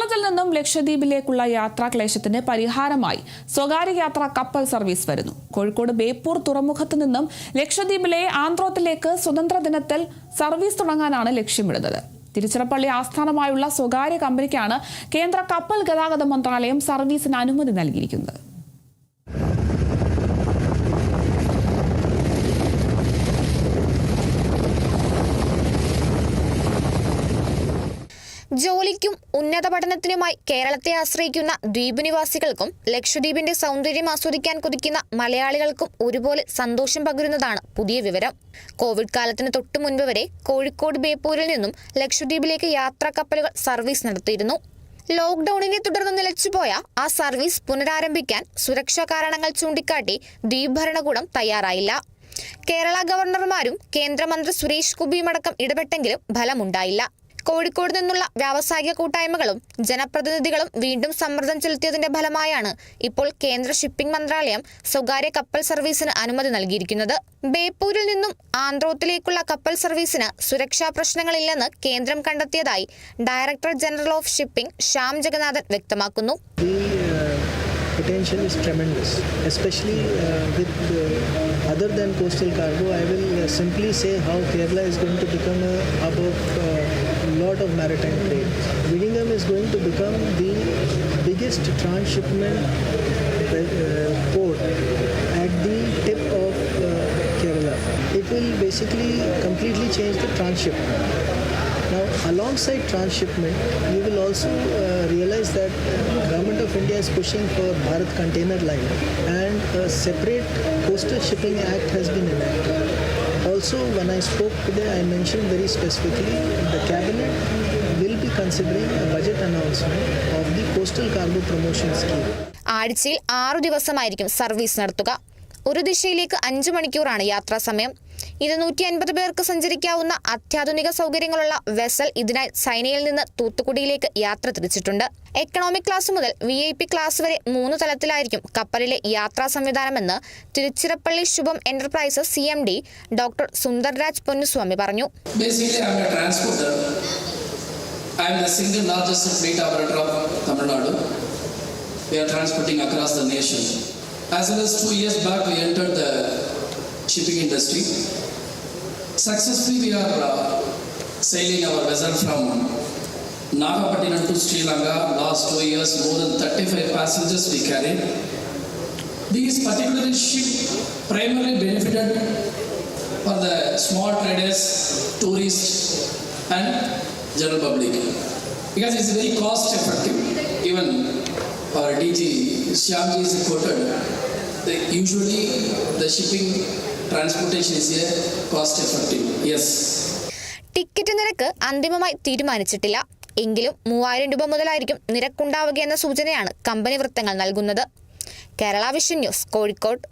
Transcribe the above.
കേരളത്തിൽ നിന്നും ലക്ഷദ്വീപിലേക്കുള്ള യാത്രാക്ലേശത്തിന് പരിഹാരമായി സ്വകാര്യ യാത്രാ കപ്പൽ സർവീസ് വരുന്നു. കോഴിക്കോട് ബേപ്പൂർ തുറമുഖത്ത് നിന്നും ലക്ഷദ്വീപിലെ ആന്ത്രോത്തിലേക്ക് സ്വതന്ത്ര ദിനത്തിൽ സർവീസ് തുടങ്ങാനാണ് ലക്ഷ്യമിടുന്നത്. തിരുച്ചിറപ്പള്ളി ആസ്ഥാനമായുള്ള സ്വകാര്യ കമ്പനിക്കാണ് കേന്ദ്ര കപ്പൽ ഗതാഗത മന്ത്രാലയം സർവീസിന് അനുമതി നൽകിയിരിക്കുന്നത്. ജോലിക്കും ഉന്നത പഠനത്തിനുമായി കേരളത്തെ ആശ്രയിക്കുന്ന ദ്വീപ് നിവാസികൾക്കും ലക്ഷദ്വീപിന്റെ സൗന്ദര്യം ആസ്വദിക്കാൻ കൊതിക്കുന്ന മലയാളികൾക്കും ഒരുപോലെ സന്തോഷം പകരുന്നതാണ് പുതിയ വിവരം. കോവിഡ് കാലത്തിന് തൊട്ടു മുൻപ് വരെ കോഴിക്കോട് ബേപ്പൂരിൽ നിന്നും ലക്ഷദ്വീപിലേക്ക് യാത്രാ കപ്പലുകൾ സർവീസ് നടത്തിയിരുന്നു. ലോക്ക്ഡൌണിനെ തുടർന്ന് നിലച്ചുപോയ ആ സർവീസ് പുനരാരംഭിക്കാൻ സുരക്ഷാ കാരണങ്ങൾ ചൂണ്ടിക്കാട്ടി ദ്വീപ് ഭരണകൂടം തയ്യാറായില്ല. കേരള ഗവർണർമാരും കേന്ദ്രമന്ത്രി സുരേഷ് ഗോപിയുമടക്കം ഇടപെട്ടെങ്കിലും ഫലമുണ്ടായില്ല. കോഴിക്കോട് നിന്നുള്ള വ്യാവസായിക കൂട്ടായ്മകളും ജനപ്രതിനിധികളും വീണ്ടും സമ്മർദ്ദം ചെലുത്തിയതിന്റെ ഫലമായാണ് ഇപ്പോൾ കേന്ദ്ര ഷിപ്പിംഗ് മന്ത്രാലയം സ്വകാര്യ കപ്പൽ സർവീസിന് അനുമതി നൽകിയിരിക്കുന്നത്. ബേപ്പൂരിൽ നിന്നും ആന്ത്രോത്തിലേക്കുള്ള കപ്പൽ സർവീസിന് സുരക്ഷാ പ്രശ്നങ്ങളില്ലെന്ന് കേന്ദ്രം കണ്ടെത്തിയതായി director general of shipping Shyam Jagannathan വ്യക്തമാക്കുന്നു. Potential is tremendous, especially with other than coastal cargo. I will simply say how Kerala is going to become a hub of lot of maritime trade. Vizhinjam is going to become the biggest transshipment port at the tip of Kerala. It will basically completely change the transshipment. Now, alongside transshipment, you will also realize that Government of India is pushing for Bharat Container Line, and a separate Coastal Shipping Act has been enacted. Also, when I spoke today, I mentioned very specifically the Cabinet will be considering a budget announcement of the Coastal Cargo Promotion Scheme. ആഴ്ചയിൽ 6 ദിവസമായിരിക്കും service നടത്തുക. ഒരു ദിശയിലേക്ക് 5 മണിക്കൂറാണ് യാത്രാ സമയം. 250 പേർക്ക് സഞ്ചരിക്കാവുന്ന അത്യാധുനിക സൗകര്യങ്ങളുള്ള വെസൽ ഇതിനായി ചൈനയിൽ നിന്ന് തൂത്തുക്കുടിയിലേക്ക് യാത്ര തിരിച്ചിട്ടുണ്ട്. എക്കണോമിക് ക്ലാസ് മുതൽ VIP ക്ലാസ് വരെ 3 തലത്തിലായിരിക്കും കപ്പലിലെ യാത്രാ സംവിധാനമെന്ന് Tiruchirappalli Shubham enterprises CMD doctor Sundarraj Ponnuswamy പറഞ്ഞു. As well as 2 years back, we entered the shipping industry. Successfully, we are sailing our vessel from Nagapattinam to Sri Lanka. Last 2 years, more than 35 passengers we carried. These particular ships primarily benefited for the small traders, tourists, and general public because it's very cost effective. Even our DG Shyamji is quoted. Usually the shipping transportation is a cost effective. Yes. Ticket നിരക്ക് അന്തിമമായി തീരുമാനിച്ചിട്ടില്ല. എങ്കിലും 3000 രൂപ മുതലായിരിക്കും നിരക്കുണ്ടാവുകയെന്ന സൂചനയാണ് company വൃത്തങ്ങൾ നൽകുന്നത്. Kerala vision news, Kozhikode.